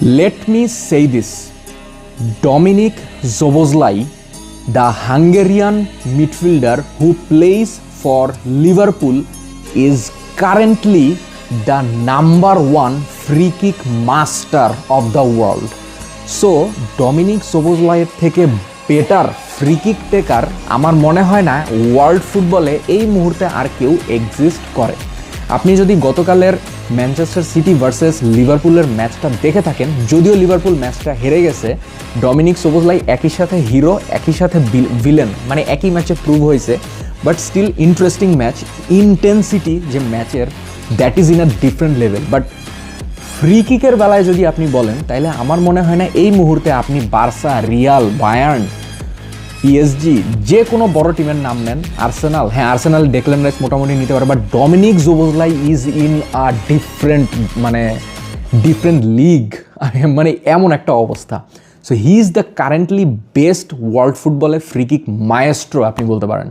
Let me say this. Dominik Szoboszlai, the Hungarian midfielder who plays for Liverpool, is currently the #1 free kick master of the world. So, Dominik Szoboszlai থেকে better free kick টেকার আমার মনে হয় না world ফুটবলে এই মুহূর্তে আর কেউ exist করে। আপনি যদি গতকালের ম্যানচেস্টার সিটি ভার্সেস লিভারপুলের ম্যাচটা দেখে থাকেন, যদিও লিভারপুল ম্যাচটা হেরে গেছে, ডমিনিক সোবোসলাই একই সাথে হিরো একই সাথে ভিলেন, মানে একই ম্যাচে প্রুভ হয়েছে। But still interesting match, intensity যে ম্যাচের, that is in a different level. But free কিকের বেলায় যদি আপনি বলেন, তাহলে আমার মনে হয় না এই মুহূর্তে আপনি বার্সা, রিয়াল, বায়ার্ন, পিএসজি যে কোনো বড় টিমের নাম নেন, আর্সেনাল, হ্যাঁ আর্সেনাল ডেকল্যান রাইস মোটামুটি নিতে পারে, but Dominik Szoboszlai is in a different league, মানে এমন একটা অবস্থা। So he is the currently best world ফুটবলের ফ্রি কিক মায়েস্ট্রো আপনি বলতে পারেন।